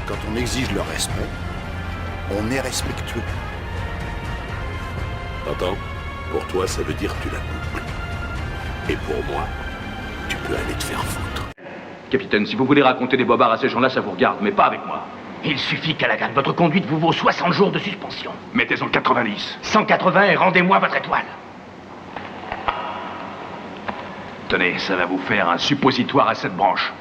Quand on exige le respect, on est respectueux. T'entends? Pour toi, ça veut dire que tu la boucles. Et pour moi, tu peux aller te faire foutre. Capitaine, si vous voulez raconter des bobards à ces gens-là, ça vous regarde, mais pas avec moi. Il suffit, Callaghan. Votre conduite vous vaut 60 jours de suspension. Mettez-en 90. 180 et rendez-moi votre étoile. Tenez, ça va vous faire un suppositoire à cette branche.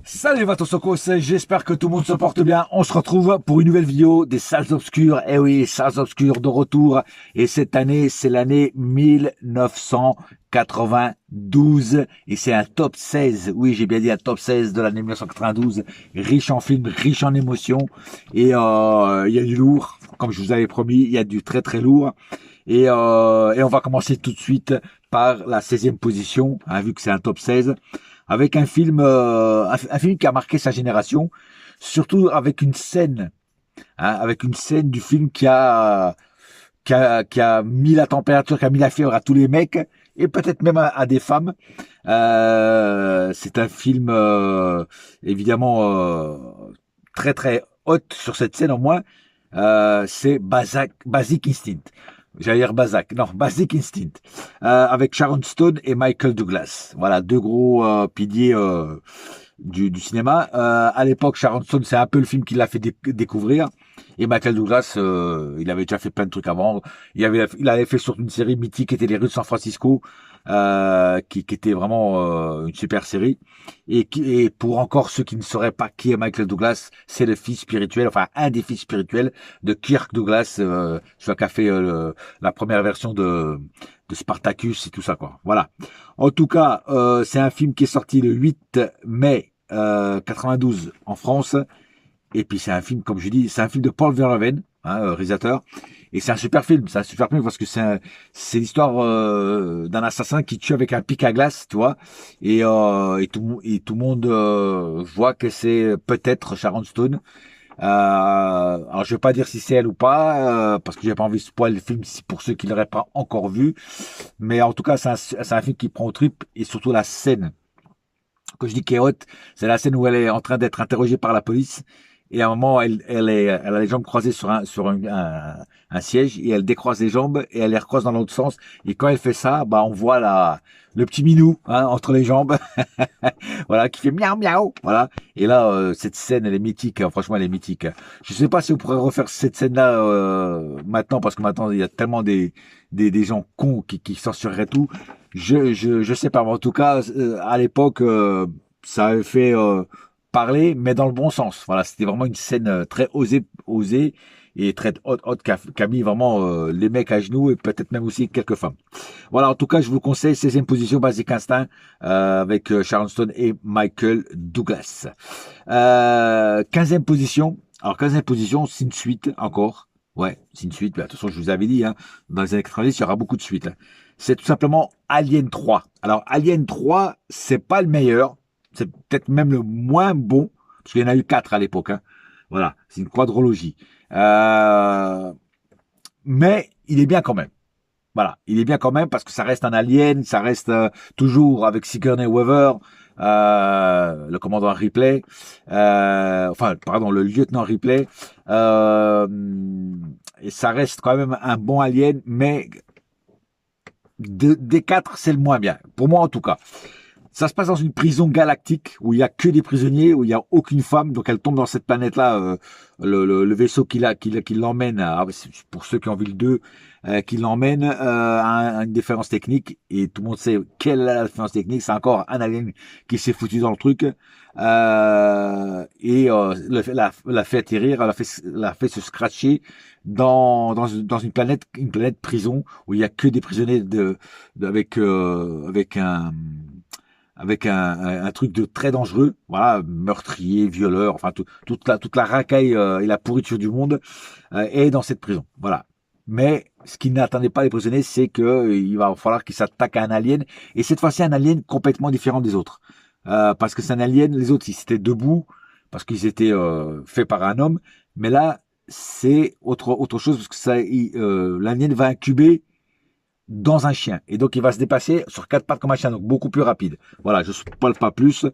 Salut Vatosokos, j'espère que tout le monde se porte bien. On se retrouve pour une nouvelle vidéo des Salles Obscures. Eh oui, Salles Obscures de retour. Et cette année, c'est l'année 1992. Et c'est un top 16. Oui, j'ai bien dit un top 16 de l'année 1992. Riche en films, riche en émotions. Et il y a du lourd. Comme je vous avais promis, il y a du très très lourd. Et on va commencer tout de suite par la 16e position, hein, vu que c'est un top 16. Avec un film qui a marqué sa génération, surtout avec une scène, hein, du film qui a mis la température, qui a mis la fièvre à tous les mecs et peut-être même à des femmes. C'est un film évidemment très très hot sur cette scène au moins. C'est Basic Instinct. J'allais dire Basic Instinct, avec Sharon Stone et Michael Douglas. Voilà, deux gros piliers du cinéma. À l'époque, Sharon Stone, c'est un peu le film qui l'a fait découvrir. Et Michael Douglas, il avait déjà fait plein de trucs avant. Il avait fait surtout une série mythique qui était Les Rues de San Francisco, qui était vraiment une super série. Et pour encore ceux qui ne sauraient pas qui est Michael Douglas, c'est le fils spirituel, enfin un des fils spirituels de Kirk Douglas, celui qui a fait la première version de Spartacus et tout ça, quoi. Voilà. En tout cas, c'est un film qui est sorti le 8 mai 92 en France. Et puis c'est un film, comme je dis, c'est un film de Paul Verhoeven, hein, réalisateur. Et c'est un super film. C'est un super film parce que c'est l'histoire d'un assassin qui tue avec un pic à glace, tu vois. Et tout le monde voit que c'est peut-être Sharon Stone. Alors je vais pas dire si c'est elle ou pas, parce que j'ai pas envie de spoiler le film pour ceux qui l'auraient pas encore vu. Mais en tout cas, c'est un film qui prend au trip et surtout la scène. Quand je dis qui est haute, c'est la scène où elle est en train d'être interrogée par la police. Et à un moment, elle a les jambes croisées sur un siège et elle décroise les jambes et elle les recroise dans l'autre sens. Et quand elle fait ça, bah, on voit le petit minou, hein, entre les jambes. Voilà, qui fait miaou miaou. Voilà. Et là, cette scène, elle est mythique. Hein, franchement, elle est mythique. Je sais pas si vous pourrez refaire cette scène-là, maintenant, parce que maintenant, il y a tellement des gens cons qui censureraient tout. Je sais pas. Mais en tout cas, à l'époque, ça avait fait, parler, mais dans le bon sens. Voilà, c'était vraiment une scène très osée et très haute qui a mis vraiment les mecs à genoux et peut-être même aussi quelques femmes. Voilà, en tout cas, je vous conseille 16e position, Basic Instinct, avec Sharon Stone et Michael Douglas. 15e position. Alors, 15e position, c'est une suite encore. Ouais, c'est une suite. Mais attention, je vous avais dit, hein, dans les années 90, il y aura beaucoup de suites. Hein. C'est tout simplement Alien 3. Alors, Alien 3, c'est pas le meilleur. C'est peut-être même le moins bon, parce qu'il y en a eu 4 à l'époque. Hein. Voilà, c'est une quadrologie. Mais il est bien quand même. Voilà, il est bien quand même parce que ça reste un alien, ça reste toujours avec Sigourney Weaver, le commandant Ripley, le lieutenant Ripley. Et ça reste quand même un bon alien, mais des 4, c'est le moins bien. Pour moi en tout cas. Ça se passe dans une prison galactique où il y a que des prisonniers, où il y a aucune femme. Donc elle tombe dans cette planète-là, le vaisseau qui l'emmène, pour ceux qui ont vu le 2, qui l'emmène à une défaillance technique. Et tout le monde sait quelle est la défaillance technique. C'est encore un alien qui s'est foutu dans le truc. L'a fait atterrir, l'a fait se scratcher dans une planète prison où il y a que des prisonniers avec un truc de très dangereux, voilà, meurtrier, violeur, enfin toute la racaille et la pourriture du monde est dans cette prison, voilà. Mais ce qui n'attendait pas les prisonniers, c'est que il va falloir qu'ils s'attaquent à un alien, et cette fois-ci un alien complètement différent des autres, parce que c'est un alien, les autres ils étaient debout parce qu'ils étaient faits par un homme, mais là c'est autre chose parce que l'alien va incuber dans un chien. Et donc, il va se dépasser sur 4 pattes comme un chien, donc beaucoup plus rapide. Voilà, je ne spoil pas plus.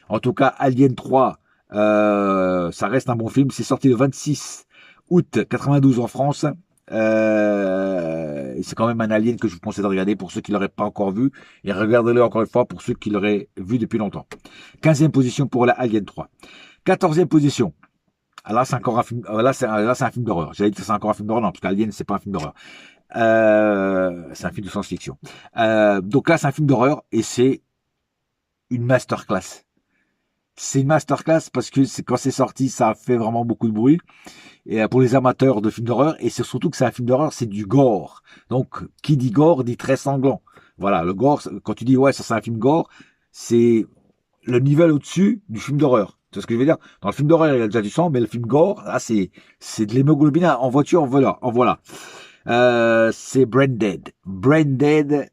En tout cas, Alien 3, ça reste un bon film. C'est sorti le 26 août 92 en France. Et c'est quand même un Alien que je vous conseille de regarder pour ceux qui l'auraient pas encore vu. Et regardez-le encore une fois pour ceux qui l'auraient vu depuis longtemps. 15e position pour la Alien 3. 14e position. Là, c'est encore un film, là, c'est un film d'horreur. J'allais dire que c'est encore un film d'horreur. Non, parce qu'Alien, c'est pas un film d'horreur. C'est un film de science-fiction. Donc là, c'est un film d'horreur et c'est une masterclass. C'est une masterclass parce que quand c'est sorti, ça a fait vraiment beaucoup de bruit. Et pour les amateurs de films d'horreur, et c'est surtout que c'est un film d'horreur, c'est du gore. Donc, qui dit gore dit très sanglant. Voilà, le gore, quand tu dis ouais, ça c'est un film gore, c'est le niveau au-dessus du film d'horreur. Tu vois ce que je veux dire? Dans le film d'horreur, il y a déjà du sang, mais le film gore, là, c'est de l'hémoglobine en voiture, voilà. C'est Brain Dead. Brain Dead,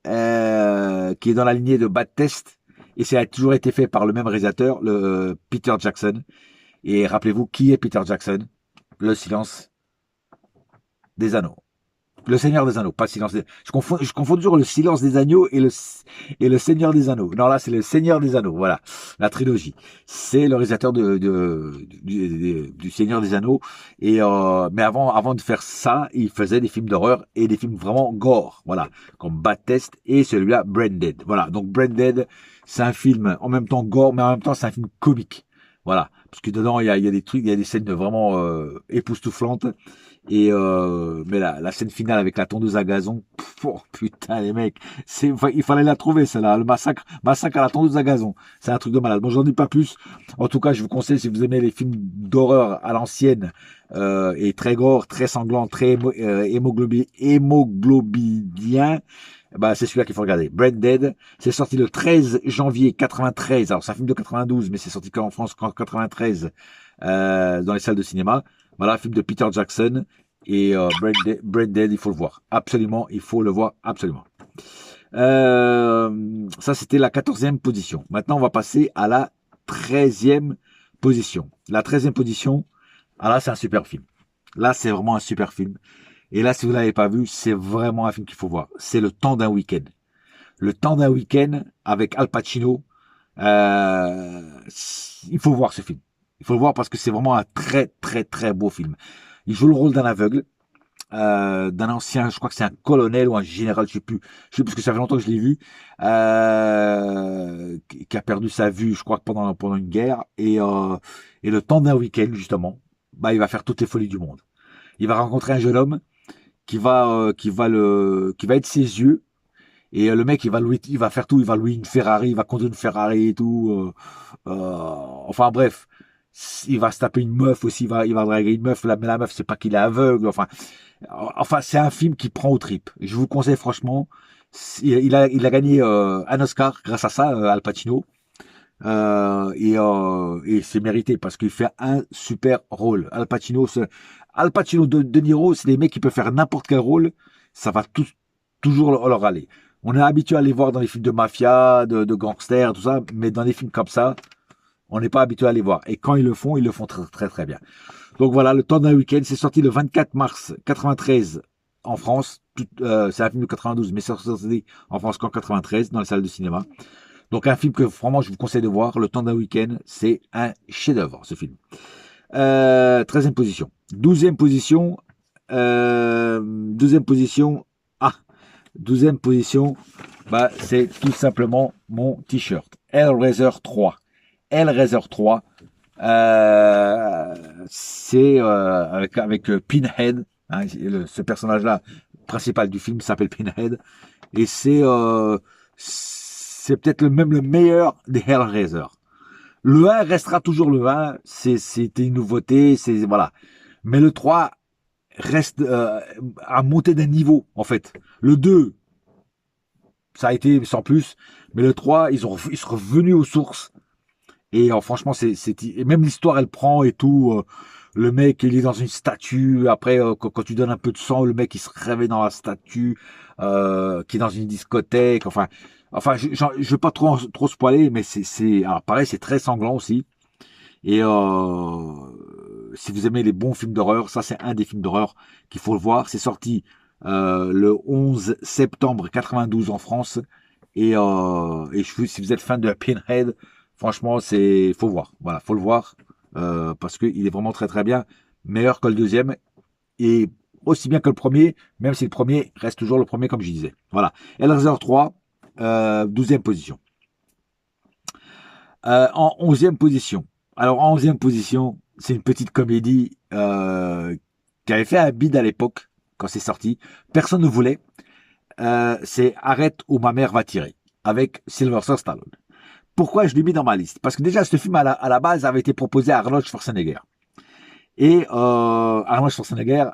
qui est dans la lignée de Bad Test, et ça a toujours été fait par le même réalisateur, le Peter Jackson. Et rappelez-vous, qui est Peter Jackson? Le silence des anneaux. Le Seigneur des Anneaux, pas le silence des... Je confonds toujours le silence des agneaux et le Seigneur des Anneaux. Non, là, c'est le Seigneur des Anneaux, voilà, la trilogie. C'est le réalisateur du Seigneur des Anneaux. Et mais avant de faire ça, il faisait des films d'horreur et des films vraiment gore, voilà, comme Bad Test et celui-là, Brain Dead. Voilà, donc Brain Dead, c'est un film en même temps gore, mais en même temps, c'est un film comique. Voilà, parce que dedans, il y a des trucs, il y a des scènes vraiment époustouflantes. Et mais la scène finale avec la tondeuse à gazon, oh, putain les mecs, il fallait la trouver celle-là, le massacre à la tondeuse à gazon, c'est un truc de malade. Bon, j'en dis pas plus. En tout cas, je vous conseille, si vous aimez les films d'horreur à l'ancienne et très gore, très sanglant, très hémoglobinien, bah c'est celui-là qu'il faut regarder. Brain Dead, c'est sorti le 13 janvier 93. Alors c'est un film de 92, mais c'est sorti qu'en France qu'en 93 dans les salles de cinéma. Voilà, film de Peter Jackson et Brain Dead, il faut le voir. Absolument, il faut le voir, absolument. Ça, c'était la 14e position. Maintenant, on va passer à la 13e position. La 13e position, ah là, c'est un super film. Là, c'est vraiment un super film. Et là, si vous ne l'avez pas vu, c'est vraiment un film qu'il faut voir. C'est Le Temps d'un week-end. Le Temps d'un week-end avec Al Pacino. Il faut voir ce film. Il faut le voir parce que c'est vraiment un très très très beau film. Il joue le rôle d'un aveugle, d'un ancien, je crois que c'est un colonel ou un général, je sais plus parce que ça fait longtemps que je l'ai vu, qui a perdu sa vue, je crois que pendant une guerre. Et le temps d'un week-end justement, bah il va faire toutes les folies du monde. Il va rencontrer un jeune homme qui va être ses yeux. Et le mec, il va faire tout, il va louer une Ferrari, il va conduire une Ferrari et tout. Enfin bref. Il va se taper une meuf aussi, il va draguer une meuf, mais la meuf, c'est pas qu'il est aveugle, enfin, c'est un film qui prend aux tripes. Je vous conseille franchement, il a gagné un Oscar grâce à ça, Al Pacino, et c'est mérité parce qu'il fait un super rôle. Al Pacino, De Niro, c'est des mecs qui peuvent faire n'importe quel rôle, ça va toujours leur aller. On est habitué à les voir dans les films de mafia, de gangsters, tout ça, mais dans des films comme ça, on n'est pas habitué à les voir. Et quand ils le font très très très bien. Donc voilà, Le Temps d'un week-end, c'est sorti le 24 mars 93 en France. C'est un film de 92, mais c'est sorti en France qu'en 93 dans les salles de cinéma. Donc un film que vraiment je vous conseille de voir. Le Temps d'un week-end, c'est un chef-d'œuvre ce film. 13e position. 12e position. 12e position. 12e position. Bah c'est tout simplement mon t-shirt. Hellraiser 3. Hellraiser 3, c'est avec Pinhead, hein, ce personnage-là principal du film s'appelle Pinhead, et c'est peut-être le meilleur des Hellraiser. Le 1 restera toujours le 1, c'était une nouveauté, voilà. Mais le 3 reste à monter d'un niveau en fait. Le 2, ça a été sans plus, mais le 3, ils sont revenus aux sources. Et franchement, et même l'histoire, elle prend et tout. Le mec, il est dans une statue. Après, quand tu donnes un peu de sang, le mec, il se réveille dans la statue, qui est dans une discothèque. Enfin, je veux pas trop spoiler, mais alors pareil, c'est très sanglant aussi. Et si vous aimez les bons films d'horreur, ça c'est un des films d'horreur qu'il faut le voir. C'est sorti le 11 septembre 92 en France. Et si vous êtes fan de Pinhead, franchement, faut voir. Voilà, faut le voir parce qu'il est vraiment très très bien, meilleur que le deuxième et aussi bien que le premier, même si le premier reste toujours le premier comme je disais. Voilà, Hellraiser 3, 12e position. En 11e position. Alors en 11e position, c'est une petite comédie qui avait fait un bid à l'époque quand c'est sorti. Personne ne voulait. C'est Arrête ou ma mère va tirer avec Sylvester Stallone. Pourquoi je l'ai mis dans ma liste? Parce que déjà ce film à la base avait été proposé à Arnold Schwarzenegger et Arnold Schwarzenegger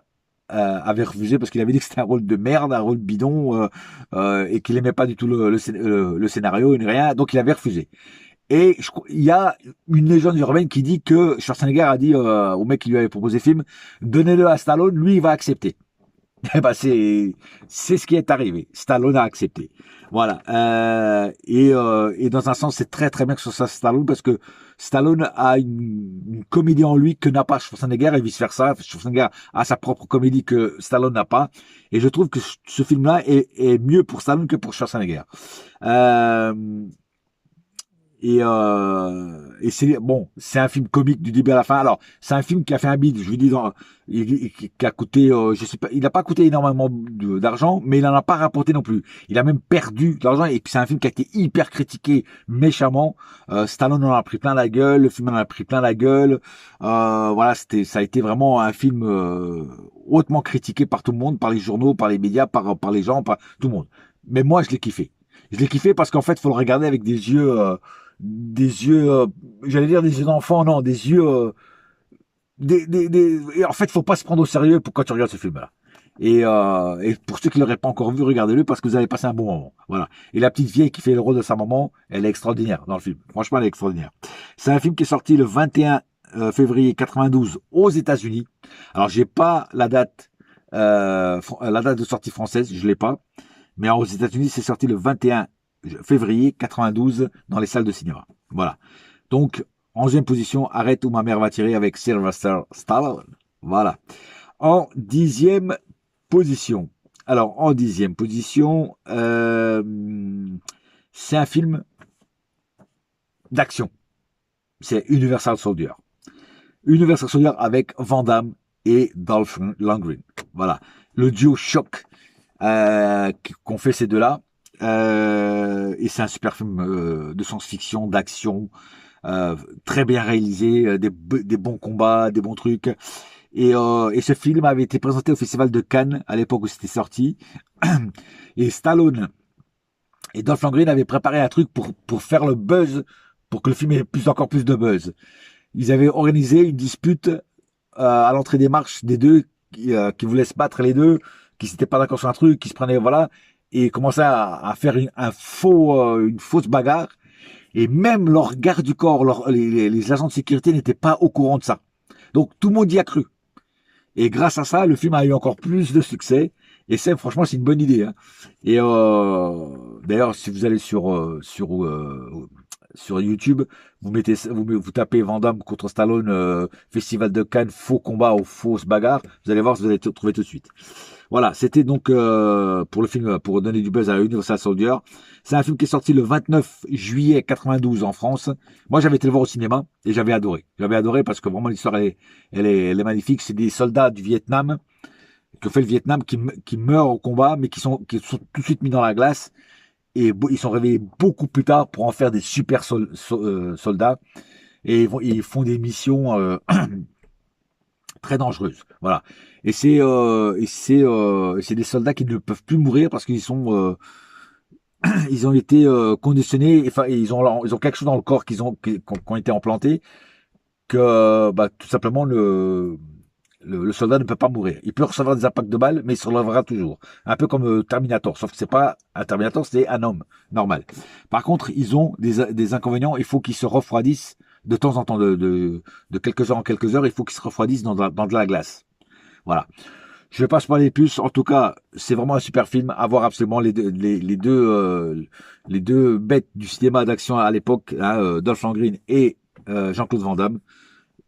avait refusé parce qu'il avait dit que c'était un rôle de merde, un rôle bidon et qu'il aimait pas du tout le scénario ni rien, donc il avait refusé. Et il y a une légende urbaine qui dit que Schwarzenegger a dit au mec qui lui avait proposé le film, donnez-le à Stallone, lui il va accepter. Eh ben c'est ce qui est arrivé. Stallone a accepté. Voilà. Et dans un sens, c'est très très bien que ce soit Stallone parce que Stallone a une comédie en lui que n'a pas Schwarzenegger et vice versa. Schwarzenegger a sa propre comédie que Stallone n'a pas. Et je trouve que ce film-là est mieux pour Stallone que pour Schwarzenegger. Et c'est bon, c'est un film comique du début à la fin. Alors, c'est un film qui a fait un bid, je vous dis, qui a coûté, je sais pas, il n'a pas coûté énormément d'argent, mais il en a pas rapporté non plus. Il a même perdu de l'argent. Et puis c'est un film qui a été hyper critiqué méchamment. Stallone en a pris plein la gueule, le film en a pris plein la gueule. Voilà, ça a été vraiment un film hautement critiqué par tout le monde, par les journaux, par les médias, par les gens, par tout le monde. Mais moi, je l'ai kiffé. Je l'ai kiffé parce qu'en fait, faut le regarder avec des yeux, j'allais dire des yeux d'enfant, non, des yeux, et en fait, faut pas se prendre au sérieux quand tu regardes ce film-là. Et pour ceux qui l'auraient pas encore vu, regardez-le parce que vous allez passer un bon moment. Voilà. Et la petite vieille qui fait le rôle de sa maman, elle est extraordinaire dans le film. Franchement, elle est extraordinaire. C'est un film qui est sorti le 21 février 92 aux États-Unis. Alors, j'ai pas la date de sortie française, je l'ai pas. Mais aux États-Unis, c'est sorti le 21 février 92 dans les salles de cinéma. Voilà. Donc, 11e position, Arrête ou ma mère va tirer avec Sylvester Stallone. Voilà. En 10e position. Alors, en 10e position, c'est un film d'action. C'est Universal Soldier. Universal Soldier avec Van Damme et Dolph Lundgren. Voilà. Le duo choc qu'ont fait ces deux-là. Et c'est un super film de science-fiction, d'action, très bien réalisé, des bons combats, des bons trucs. Et ce film avait été présenté au Festival de Cannes à l'époque où c'était sorti. Et Stallone et Dolph Lundgren avaient préparé un truc pour faire le buzz, pour que le film ait encore plus de buzz. Ils avaient organisé une dispute à l'entrée des marches des deux qui voulaient se battre les deux, qui s'étaient pas d'accord sur un truc, qui se prenaient, voilà, et commençaient à faire une fausse bagarre. Et même leur garde du corps, les agents de sécurité n'étaient pas au courant de ça. Donc tout le monde y a cru. Et grâce à ça, le film a eu encore plus de succès. Et franchement, c'est une bonne idée. Hein. Et d'ailleurs, si vous allez sur YouTube, vous tapez Van Damme contre Stallone, Festival de Cannes, faux combat ou fausse bagarre, vous allez voir, vous allez trouver tout de suite. Voilà, c'était donc pour le film, pour donner du buzz à Universal Soldier. C'est un film qui est sorti le 29 juillet 92 en France. Moi, j'avais été le voir au cinéma et j'avais adoré. J'avais adoré parce que vraiment l'histoire elle est magnifique. C'est des soldats du Vietnam que fait le Vietnam qui meurent au combat, mais qui sont tout de suite mis dans la glace. Et ils sont réveillés beaucoup plus tard pour en faire des super soldats. Et ils font des missions très dangereuses. Voilà. Et c'est des soldats qui ne peuvent plus mourir parce qu'ils sont ils ont été conditionnés. Enfin, ils ont quelque chose dans le corps qui ont été implantés que tout simplement le soldat ne peut pas mourir. Il peut recevoir des impacts de balles, mais il se relèvera toujours. Un peu comme Terminator, sauf que c'est pas un Terminator, c'est un homme normal. Par contre, ils ont des inconvénients. Il faut qu'ils se refroidissent de temps en temps, de quelques heures en quelques heures. Il faut qu'ils se refroidissent dans de la glace. Voilà. Je vais pas se parler plus. En tout cas, c'est vraiment un super film. À voir absolument les deux bêtes du cinéma d'action à l'époque, hein, Dolph Lundgren et Jean-Claude Van Damme.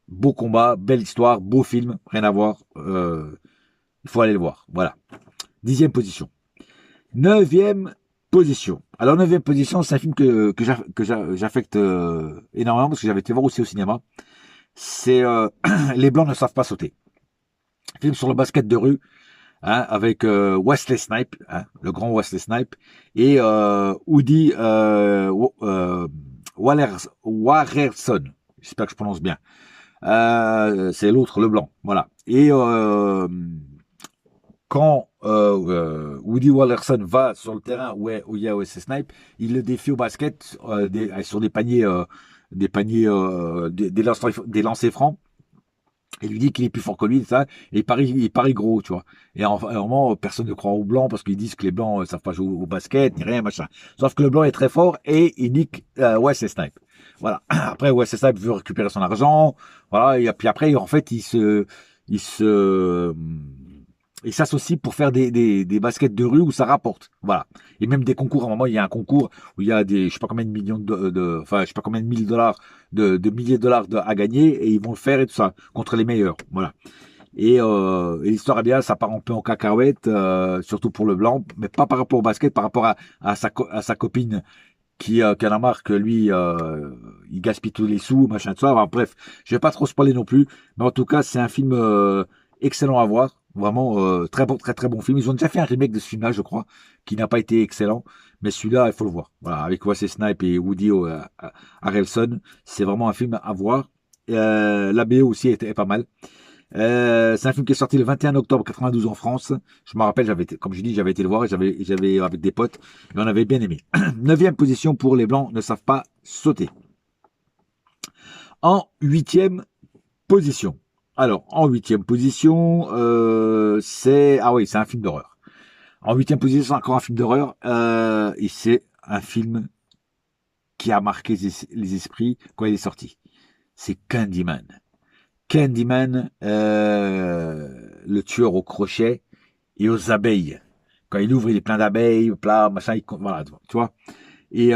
Beau combat, belle histoire, beau film, rien à voir. Il faut aller le voir. Voilà. 10e position. 9e position. Alors, 9e position, c'est un film que j'affecte énormément parce que j'avais été voir aussi au cinéma. C'est Les Blancs ne savent pas sauter. Film sur le basket de rue, hein, avec Wesley Snipes, hein, le grand Wesley Snipes, et Woody Harrelson. J'espère que je prononce bien. C'est l'autre, le blanc. Voilà. Et quand Woody Harrelson va sur le terrain où il y a Wesley Snipes, il le défie au basket sur des paniers, des lancers francs. Il lui dit qu'il est plus fort que lui, ça, et il parie gros, tu vois. Et en moment, personne ne croit aux blancs parce qu'ils disent que les blancs savent pas jouer au basket, ni rien, machin. Sauf que le blanc est très fort et il nique Wesley Snipes. Voilà. Après, Wesley Snipes veut récupérer son argent, voilà. Et puis après, en fait, il s'associe pour faire des baskets de rue où ça rapporte. Voilà. Et même des concours. À un moment, il y a un concours où il y a je sais pas combien de millions enfin, je sais pas combien de milliers de milliers de dollars à gagner et ils vont le faire et tout ça contre les meilleurs. Voilà. Et l'histoire est bien, ça part un peu en cacahuète, surtout pour le blanc, mais pas par rapport au basket, par rapport à sa copine qui en a marre que lui, il gaspille tous les sous, machin de ça. Enfin, bref, je vais pas trop spoiler non plus, mais en tout cas, c'est un film excellent à voir. Vraiment très bon, très très bon film. Ils ont déjà fait un remake de ce film-là, je crois, qui n'a pas été excellent, mais celui-là, il faut le voir. Voilà, avec Wesley Snipes et Woody Harrelson, c'est vraiment un film à voir. La BO aussi est pas mal. C'est un film qui est sorti le 21 octobre 92 en France. Je me rappelle, comme je dis, j'avais été le voir et j'avais avec des potes et on avait bien aimé. 9e position pour Les Blancs ne savent pas sauter. En 8e position. Alors, en 8e position, c'est un film d'horreur. En 8e position, c'est encore un film d'horreur. Et c'est un film qui a marqué les esprits quand il est sorti. C'est Candyman. Candyman, le tueur au crochet et aux abeilles. Quand il ouvre, il est plein d'abeilles, machin, voilà, tu vois. Et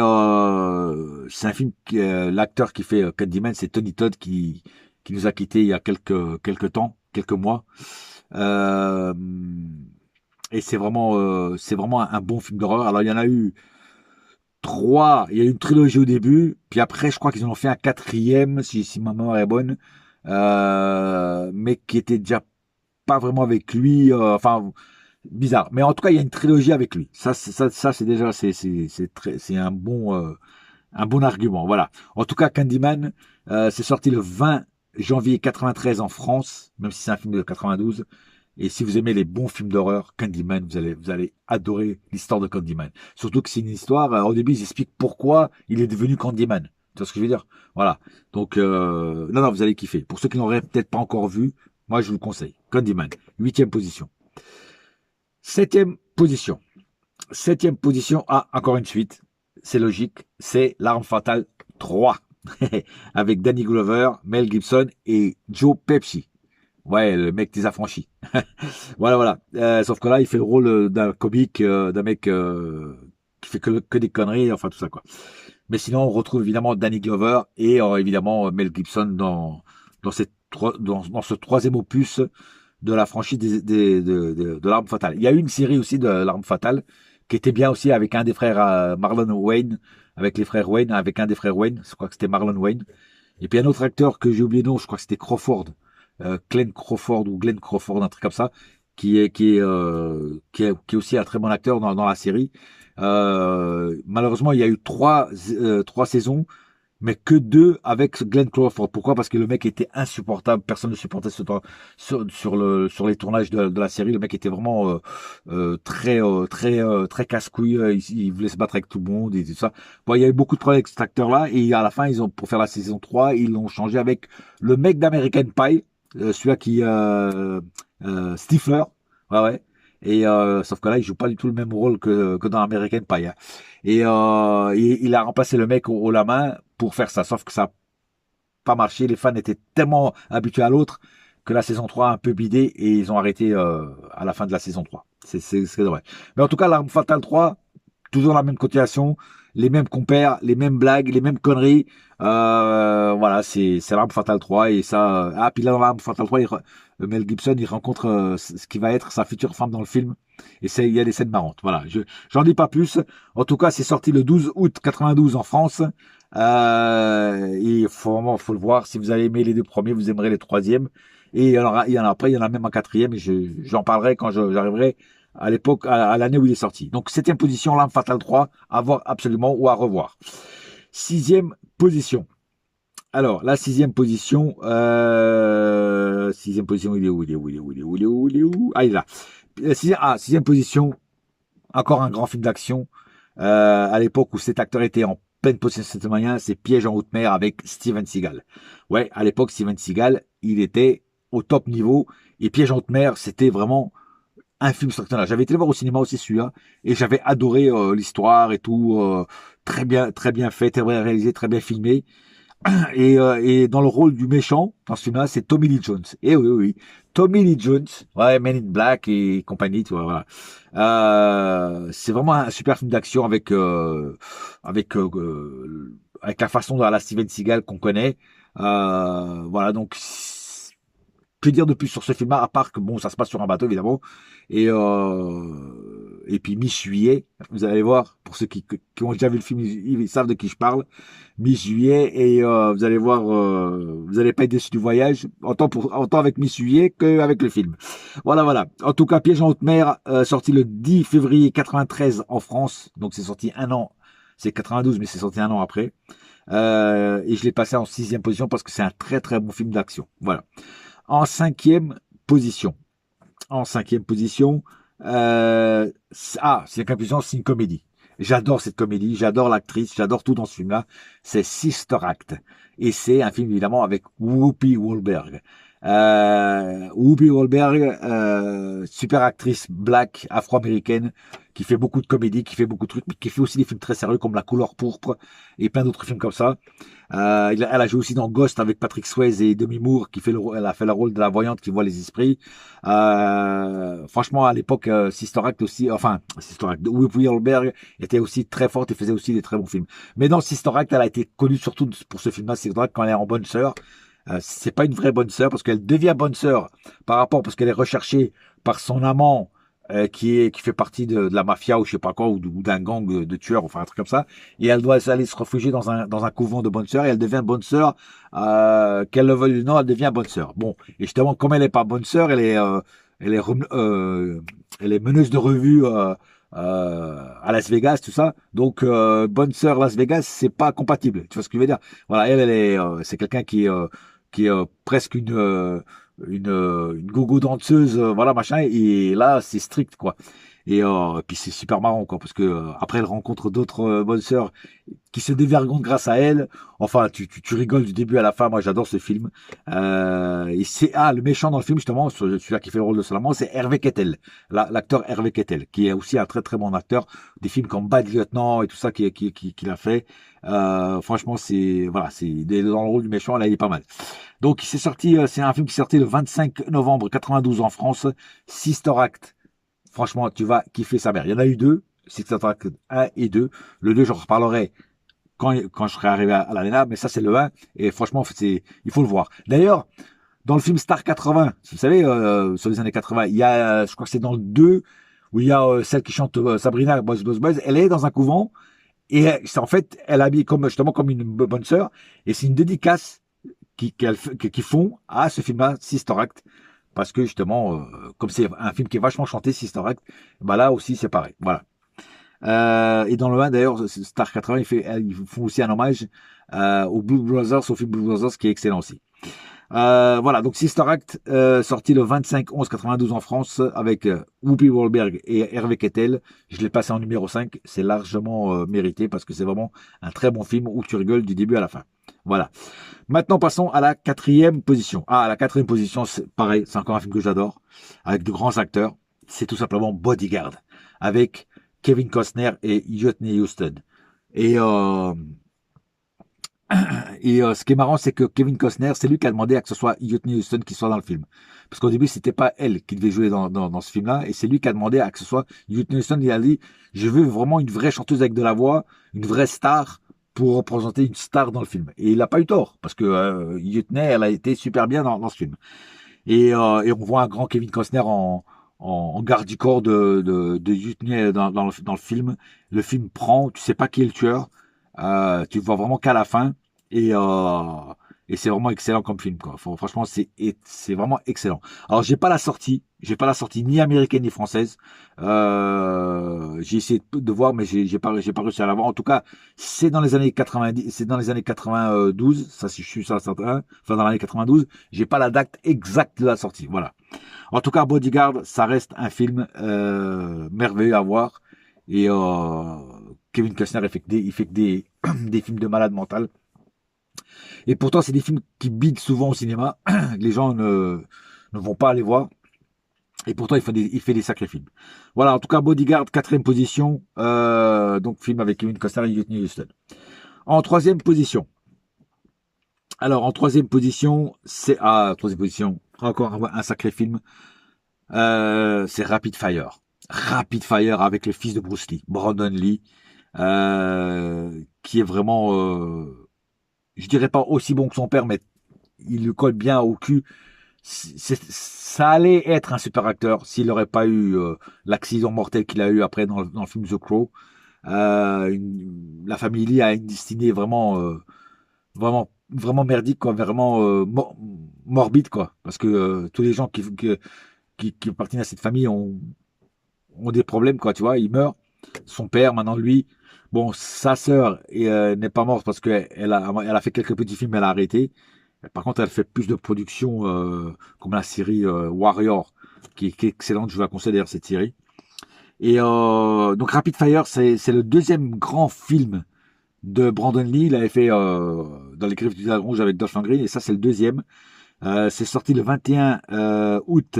c'est un film, l'acteur qui fait Candyman, c'est Tony Todd qui nous a quittés il y a quelques temps, quelques mois. Et c'est vraiment un bon film d'horreur. Alors il y en a eu 3, il y a eu une trilogie au début, puis après je crois qu'ils en ont fait un 4e, si ma mémoire est bonne, mais qui était déjà pas vraiment avec lui, enfin bizarre. Mais en tout cas il y a une trilogie avec lui. Ça c'est déjà c'est un bon argument. Voilà. En tout cas Candyman, c'est sorti le 20 janvier 93 en France, même si c'est un film de 92. Et si vous aimez les bons films d'horreur, Candyman, vous allez adorer l'histoire de Candyman. Surtout que c'est une histoire, au début, ils expliquent pourquoi il est devenu Candyman. Tu vois ce que je veux dire? Voilà. Donc, non, vous allez kiffer. Pour ceux qui n'auraient peut-être pas encore vu, moi, je vous le conseille. Candyman, 8e position. 7e position. 7e position, encore une suite. C'est logique. C'est L'Arme Fatale 3. Avec Danny Glover, Mel Gibson et Joe Pesci. Ouais, le mec des affranchis. Voilà. Sauf que là, il fait le rôle d'un comique, d'un mec qui fait que des conneries, enfin tout ça quoi. Mais sinon, on retrouve évidemment Danny Glover et évidemment Mel Gibson dans ce 3e opus de la franchise de L'Arme Fatale. Il y a eu une série aussi de L'Arme Fatale qui était bien aussi avec un des frères Marlon Wayne, avec les frères Wayne, avec un des frères Wayne, je crois que c'était Marlon Wayne. Et puis un autre acteur que j'ai oublié le nom, je crois que c'était Crawford. Glenn Crawford, un truc comme ça, qui est aussi un très bon acteur dans la série. Malheureusement, il y a eu 3 saisons, mais que 2 avec Glenn Crawford. Pourquoi? Parce que le mec était insupportable. Personne ne supportait sur les tournages de la série. Le mec était vraiment très casse-couille. Il voulait se battre avec tout le monde et tout ça. Bon, il y a eu beaucoup de problèmes avec cet acteur-là. Et à la fin, pour faire la saison 3, ils l'ont changé avec le mec d'American Pie. Celui-là qui Stifler, ouais. Et sauf que là, il joue pas du tout le même rôle que dans American Pie. Hein. Et il a remplacé le mec au la main pour faire ça. Sauf que ça n'a pas marché. Les fans étaient tellement habitués à l'autre que la saison 3 a un peu bidé et ils ont arrêté à la fin de la saison 3. C'est vrai. Mais en tout cas, L'Arme Fatale 3, toujours la même cotation. les mêmes compères, les mêmes blagues, les mêmes conneries. Voilà, c'est l'Arme Fatale 3 et ça. Ah, puis là dans l'Arme Fatale 3, Mel Gibson il rencontre ce qui va être sa future femme dans le film et il y a des scènes marrantes. Voilà, j'en dis pas plus. En tout cas, c'est sorti le 12 août 92 en France. Et vraiment, faut le voir. Si vous avez aimé les deux premiers, vous aimerez les troisièmes. Et il y en a après, il y en a même un quatrième et j'en parlerai quand j'arriverai à l'époque, à l'année où il est sorti. Donc, 7e position, L'Arme Fatale 3, à voir absolument ou à revoir. 6e position. Alors, la 6e position, il est où? Ah, il est là. 6e position, encore un grand film d'action, à l'époque où cet acteur était en pleine possession de moyens, c'est Piège en haute mer avec Steven Seagal. Ouais, à l'époque, Steven Seagal, il était au top niveau, et Piège en haute mer, c'était vraiment un film extraordinaire. J'avais été le voir au cinéma aussi celui-là, et j'avais adoré l'histoire et tout, très bien fait, très bien réalisé, très bien filmé. Et dans le rôle du méchant, dans ce film-là, c'est Tommy Lee Jones. Et oui, Tommy Lee Jones, ouais, Men in Black et compagnie, tu vois, voilà. C'est vraiment un super film d'action avec la façon de la Steven Seagal qu'on connaît. Voilà, donc que dire de plus sur ce film-là, à part que bon, ça se passe sur un bateau évidemment, et puis mi-juillet, vous allez voir, pour ceux qui ont déjà vu le film, ils savent de qui je parle, mi-juillet, et vous allez voir, vous n'allez pas être déçus du voyage, autant avec mi-juillet qu'avec le film. Voilà. En tout cas, Piège en haute mer, sorti le 10 février 93 en France, donc c'est sorti un an, c'est 92, mais c'est sorti un an après, et je l'ai passé en 6e position parce que c'est un très très bon film d'action. Voilà. En 5e position. C'est une comédie. J'adore cette comédie, j'adore l'actrice, j'adore tout dans ce film-là. C'est Sister Act. Et c'est un film évidemment avec Whoopi Goldberg. Whoopi Goldberg, super actrice black, afro-américaine, qui fait beaucoup de comédies, qui fait beaucoup de trucs, mais qui fait aussi des films très sérieux comme La Couleur pourpre et plein d'autres films comme ça. Elle a joué aussi dans Ghost avec Patrick Swayze et Demi Moore, elle a fait le rôle de la voyante qui voit les esprits. Franchement, à l'époque, Sister Act, Whoopi Goldberg était aussi très forte et faisait aussi des très bons films. Mais dans Sister Act, elle a été connue surtout pour ce film-là, Sister Act, quand elle est en bonne sœur. C'est pas une vraie bonne sœur parce qu'elle devient bonne sœur parce qu'elle est recherchée par son amant qui fait partie de la mafia ou je sais pas quoi ou d'un gang de tueurs, enfin un truc comme ça, et elle doit aller se réfugier dans un couvent de bonne sœur et elle devient bonne sœur, qu'elle le veuille ou non, elle devient bonne sœur. Bon, et justement comme elle est pas bonne sœur, elle est meneuse de revue à Las Vegas, tout ça. Donc bonne sœur Las Vegas, c'est pas compatible. Tu vois ce que je veux dire? Voilà, c'est quelqu'un qui est presque une gogo danseuse, voilà machin. Et là, c'est strict quoi. Et puis c'est super marrant quoi, parce que après elle rencontre d'autres bonnes sœurs qui se dévergondent grâce à elle. Enfin, tu rigoles du début à la fin. Moi, j'adore ce film. Et le méchant dans le film justement, celui-là qui fait le rôle de Salamandre, c'est Hervé Kettel, l'acteur Hervé Kettel, qui est aussi un très très bon acteur. Des films comme Bad Lieutenant et tout ça qu'il a fait. Franchement, c'est dans le rôle du méchant, là, il est pas mal. Donc, c'est un film qui est sorti le 25 novembre 92 en France. Sister Act. Franchement, tu vas kiffer sa mère. Il y en a eu deux, Sister Act 1 et 2. Le 2, j'en reparlerai quand je serai arrivé à l'ARENA, mais ça, c'est le 1. Et franchement, il faut le voir. D'ailleurs, dans le film Star 80, vous savez, sur les années 80, il y a, je crois que c'est dans le 2, où il y a celle qui chante Sabrina, Boys, Boys, Boys. Elle est dans un couvent, et en fait, elle habille justement comme une bonne sœur, et c'est une dédicace qu'ils font à ce film-là, Sister Act. Parce que justement, comme c'est un film qui est vachement chanté, Sister Act, bah là aussi c'est pareil. Voilà. Et dans le 1 d'ailleurs, Star 80, ils font aussi un hommage au film Blue Brothers, qui est excellent aussi. Voilà, donc Sister Act, sorti le 25/11/92 en France avec Whoopi Goldberg et Hervé Kettel. Je l'ai passé en numéro 5, c'est largement mérité parce que c'est vraiment un très bon film où tu rigoles du début à la fin. Voilà. Maintenant, passons à la 4e position. La 4e position, c'est pareil, c'est encore un film que j'adore, avec de grands acteurs. C'est tout simplement Bodyguard, avec Kevin Costner et Whitney Houston. Et Et ce qui est marrant, c'est que Kevin Costner, c'est lui qui a demandé à que ce soit Whitney Houston qui soit dans le film. Parce qu'au début, c'était pas elle qui devait jouer dans ce film-là, et c'est lui qui a demandé à que ce soit Whitney Houston. Il a dit, je veux vraiment une vraie chanteuse avec de la voix, une vraie star pour représenter une star dans le film. Et il a pas eu tort, parce que Whitney, elle a été super bien dans ce film. Et on voit un grand Kevin Costner en garde du corps de Whitney dans le film. Le film prend, tu sais pas qui est le tueur, tu le vois vraiment qu'à la fin. Et c'est vraiment excellent comme film, quoi. Franchement, c'est vraiment excellent. Alors, j'ai pas la sortie ni américaine ni française. J'ai essayé de voir, mais j'ai pas réussi à l'avoir. En tout cas, c'est dans les années 90, c'est dans les années 92. Ça, si je suis ça certain. Enfin, dans l'année 92. J'ai pas la date exacte de la sortie. Voilà. En tout cas, Bodyguard, ça reste un film merveilleux à voir. Et Kevin Costner, il fait que des des films de malade mental. Et pourtant, c'est des films qui bident souvent au cinéma. Les gens ne vont pas aller voir. Et pourtant, il fait des sacrés films. Voilà, en tout cas, Bodyguard, 4e position. Donc, film avec Kevin Costner et Whitney Houston. En 3e position. Alors, en 3e position, c'est... Ah, 3e position, encore un sacré film. C'est Rapid Fire. Rapid Fire avec le fils de Bruce Lee, Brandon Lee. Qui est vraiment... je dirais pas aussi bon que son père, mais il lui colle bien au cul. Ça allait être un super acteur s'il n'aurait pas eu l'accident mortel qu'il a eu après dans le film The Crow. La famille Lee a une destinée vraiment merdique, quoi, vraiment morbide, quoi, parce que tous les gens qui appartiennent à cette famille ont des problèmes, quoi, tu vois, ils meurent. Son père, maintenant lui. Bon, sa sœur n'est pas morte parce qu'elle a fait quelques petits films, elle a arrêté. Par contre, elle fait plus de production comme la série Warrior, qui est excellente. Je vous la conseille d'ailleurs, cette série. Et donc Rapid Fire, c'est le 2e grand film de Brandon Lee. Il avait fait dans les Griffes du Dragon Rouge avec Dolph Lundgren, et ça c'est le 2e. C'est sorti le 21 août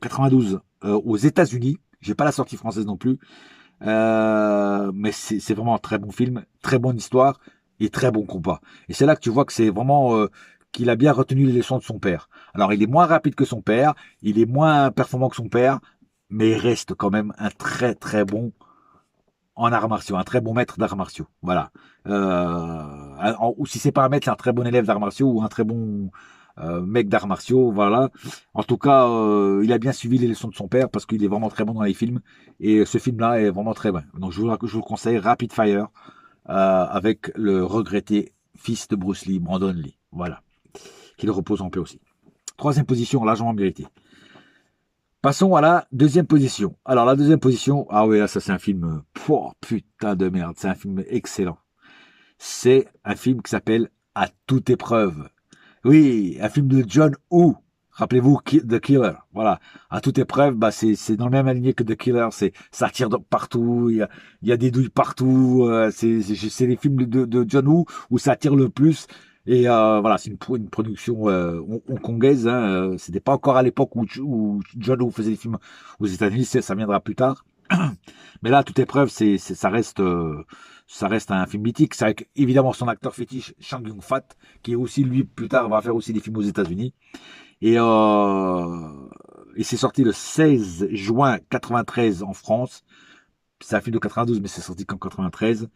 92 aux États-Unis. J'ai pas la sortie française non plus. Mais c'est vraiment un très bon film, très bonne histoire et très bon combat. Et c'est là que tu vois que c'est vraiment qu'il a bien retenu les leçons de son père. Alors il est moins rapide que son père, il est moins performant que son père, mais il reste quand même un très très bon en arts martiaux, un très bon maître d'arts martiaux. Voilà. Ou si c'est pas un maître, c'est un très bon élève d'arts martiaux ou un très bon mec d'arts martiaux, voilà. En tout cas, il a bien suivi les leçons de son père parce qu'il est vraiment très bon dans les films. Et ce film-là est vraiment très bon. Donc je vous le conseille, Rapid Fire, avec le regretté fils de Bruce Lee, Brandon Lee. Voilà. Qu'il repose en paix aussi. 3e position, largement mérité. Passons à la 2e position. Alors la 2e position, ah oui, là ça c'est un film, putain de merde, c'est un film excellent. C'est un film qui s'appelle À toute épreuve. Oui, un film de John Woo. Rappelez-vous The Killer. Voilà. À toute épreuve, bah c'est dans le même aligné que The Killer. Ça tire partout. Il y a des douilles partout. C'est les films de John Woo où ça tire le plus. Et voilà, c'est une production hongkongaise. Hein. C'était pas encore à l'époque où John Woo faisait des films aux États-Unis. Ça viendra plus tard. Mais là, à toute épreuve, ça reste un film mythique. C'est avec évidemment son acteur fétiche Chang Yun-fat, qui est aussi lui plus tard va faire aussi des films aux États-Unis. Et c'est sorti le 16 juin 93 en France. C'est un film de 92, mais c'est sorti qu'en 93.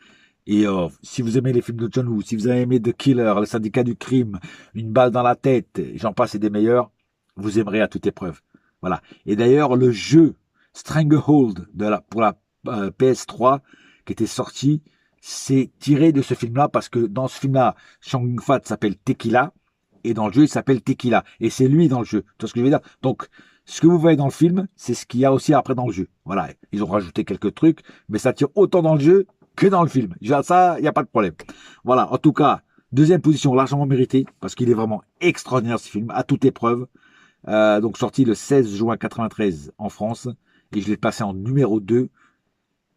Et si vous aimez les films de John Woo, si vous avez aimé The Killer, Le Syndicat du Crime, Une balle dans la tête, j'en passe et des meilleurs, vous aimerez À toute épreuve. Voilà. Et d'ailleurs, le jeu Stranglehold pour la PS3 qui était sorti, c'est tiré de ce film-là parce que dans ce film-là, Chang Yun-fat s'appelle Tequila et dans le jeu, il s'appelle Tequila. Et c'est lui dans le jeu. Tu vois ce que je veux dire? Donc, ce que vous voyez dans le film, c'est ce qu'il y a aussi après dans le jeu. Voilà. Ils ont rajouté quelques trucs, mais ça tire autant dans le jeu que dans le film. Ça, il n'y a pas de problème. Voilà. En tout cas, 2e position largement méritée parce qu'il est vraiment extraordinaire ce film, À toute épreuve. Donc, sorti le 16 juin 93 en France. Et je l'ai passé en numéro 2.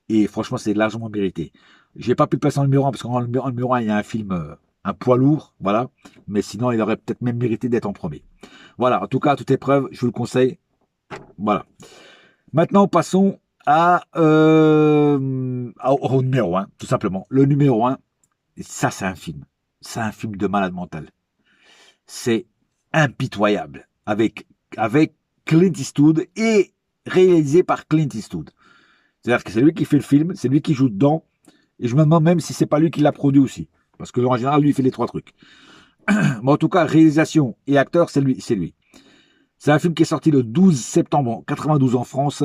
Et franchement, c'est largement mérité. J'ai pas pu le passer en numéro 1 parce qu'en numéro 1, il y a un film, un poids lourd, voilà. Mais sinon, il aurait peut-être même mérité d'être en premier. Voilà, en tout cas, à toute épreuve, je vous le conseille. Voilà. Maintenant, passons au numéro 1, tout simplement. Le numéro 1, Et ça, c'est un film. C'est un film de malade mental. C'est impitoyable. Avec Clint Eastwood et réalisé par Clint Eastwood. C'est-à-dire que c'est lui qui fait le film, c'est lui qui joue dedans. Et je me demande même si c'est pas lui qui l'a produit aussi. Parce que en général, lui, il fait les trois trucs. Mais en tout cas, réalisation et acteur, c'est lui. C'est un film qui est sorti le 12 septembre 92 en France.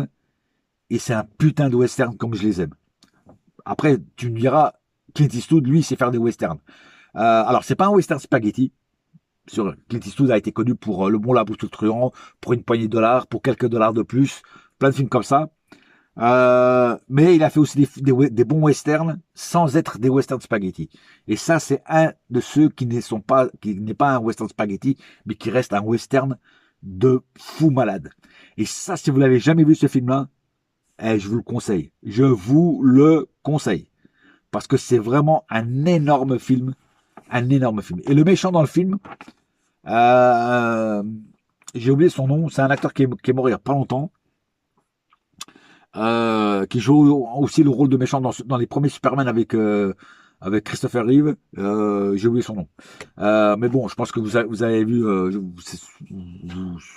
Et c'est un putain de western comme je les aime. Après, tu me diras, Clint Eastwood, lui, sait faire des westerns. Alors, c'est pas un western spaghetti. Clint Eastwood a été connu pour Le Bon, la Bouche, le Truand, pour une poignée de dollars, pour quelques dollars de plus. Plein de films comme ça. Mais il a fait aussi des bons westerns sans être des westerns spaghetti. Et ça, c'est un de ceux qui n'est pas un western spaghetti, mais qui reste un western de fou malade. Et ça, si vous l'avez jamais vu ce film-là, je vous le conseille. Je vous le conseille. Parce que c'est vraiment un énorme film. Un énorme film. Et le méchant dans le film, j'ai oublié son nom, c'est un acteur qui est mort il n'y a pas longtemps. Qui joue aussi le rôle de méchant dans les premiers Superman avec Christopher Reeve. J'ai oublié son nom. Mais bon, je pense que vous avez vu,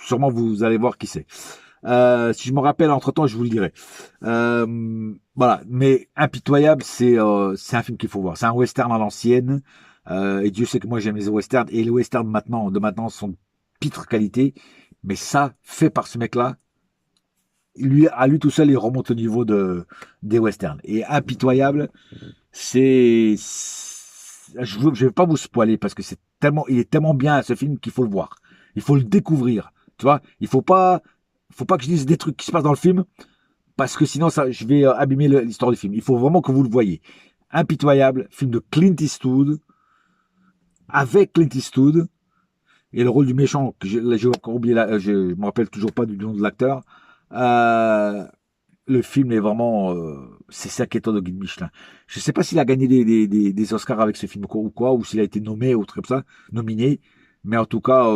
sûrement vous allez voir qui c'est. Si je me rappelle entre-temps, je vous le dirai. Voilà, mais Impitoyable, c'est un film qu'il faut voir. C'est un western à l'ancienne. Et Dieu sait que moi j'aime les westerns. Et les westerns de maintenant sont de pitre qualité. Mais ça, fait par ce mec-là, à lui tout seul, il remonte au niveau des westerns. Et Impitoyable, je vais pas vous spoiler parce que il est tellement bien ce film qu'il faut le voir. Il faut le découvrir. Tu vois, il faut pas que je dise des trucs qui se passent dans le film parce que sinon je vais abîmer l'histoire du film. Il faut vraiment que vous le voyez. Impitoyable, film de Clint Eastwood, avec Clint Eastwood et le rôle du méchant que j'ai encore oublié je me rappelle toujours pas du nom de l'acteur. Le film est vraiment c'est 5 étoiles de guide Michelin. Je sais pas s'il a gagné des Oscars avec ce film ou quoi, ou s'il a été nommé ou comme ça, nominé, mais en tout cas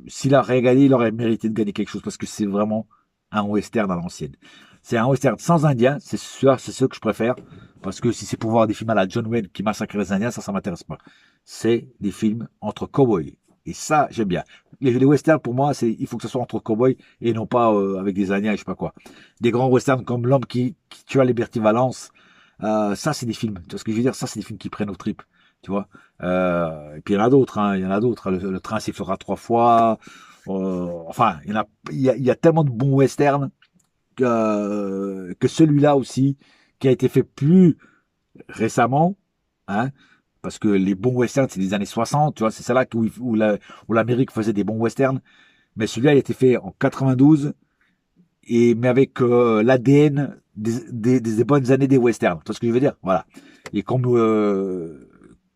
s'il a régalé, il aurait mérité de gagner quelque chose parce que c'est vraiment un western à l'ancienne. C'est un western sans Indiens, c'est ce que je préfère, parce que si c'est pour voir des films à la John Wayne qui massacre les Indiens, ça m'intéresse pas. C'est des films entre cowboys. Et ça, j'aime bien. Les westerns, pour moi, il faut que ce soit entre cowboys et non pas avec des Indiens et je sais pas quoi. Des grands westerns comme L'homme qui tua Liberty Valance, ça, c'est des films. Tu vois ce que je veux dire? Ça, c'est des films qui prennent aux tripes. Tu vois? Et puis il y en a d'autres. Hein. Il y en a d'autres. Le train sifflera 3 fois. Enfin, il y a tellement de bons westerns que celui-là aussi, qui a été fait plus récemment, hein, parce que les bons westerns, c'est des années 60, tu vois, c'est ça là où l'Amérique faisait des bons westerns, mais celui-là, il a été fait en 92, mais avec l'ADN des bonnes années des westerns, tu vois ce que je veux dire? Voilà. Et comme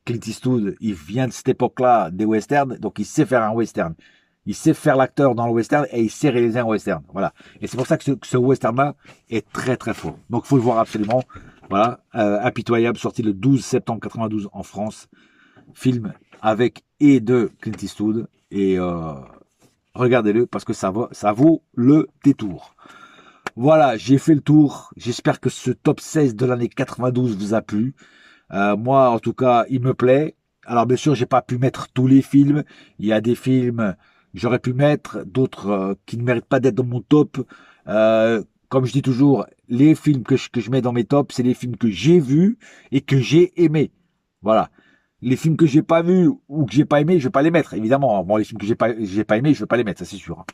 Clint Eastwood, il vient de cette époque-là des westerns, donc il sait faire un western. Il sait faire l'acteur dans le western et il sait réaliser un western. Voilà. Et c'est pour ça que ce western-là est très très fort. Donc il faut le voir absolument. Voilà. Impitoyable, sorti le 12 septembre 92 en France. Film avec et de Clint Eastwood. Et regardez-le parce que ça vaut le détour. Voilà, j'ai fait le tour. J'espère que ce top 16 de l'année 92 vous a plu. Moi, en tout cas, il me plaît. Alors bien sûr, j'ai pas pu mettre tous les films. Il y a des films j'aurais pu mettre, d'autres qui ne méritent pas d'être dans mon top. Comme je dis toujours, les films que je mets dans mes tops, c'est les films que j'ai vus et que j'ai aimés. Voilà. Les films que j'ai pas vus ou que j'ai pas aimés, je vais pas les mettre, évidemment. Bon, les films que j'ai pas aimés, je vais pas les mettre, ça c'est sûr.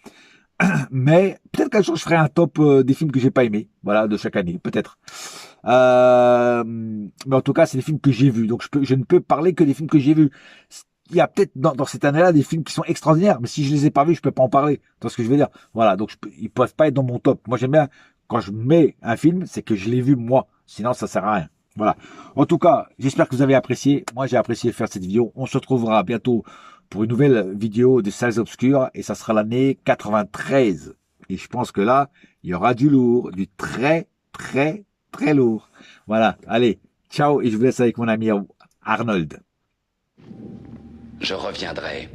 Mais peut-être qu'un jour je ferai un top des films que j'ai pas aimés, voilà, de chaque année, peut-être. Mais en tout cas, c'est les films que j'ai vus, donc je ne peux parler que des films que j'ai vus. Il y a peut-être dans cette année-là des films qui sont extraordinaires, mais si je les ai pas vus, je peux pas en parler. Tu vois ce que je veux dire? Voilà, donc ils peuvent pas être dans mon top. Moi, j'aime bien quand je mets un film, c'est que je l'ai vu moi. Sinon, ça sert à rien. Voilà. En tout cas, j'espère que vous avez apprécié. Moi, j'ai apprécié faire cette vidéo. On se retrouvera bientôt pour une nouvelle vidéo de Salles Obscures et ça sera l'année 93. Et je pense que là, il y aura du lourd, du très, très, très lourd. Voilà. Allez, ciao et je vous laisse avec mon ami Arnold. Je reviendrai.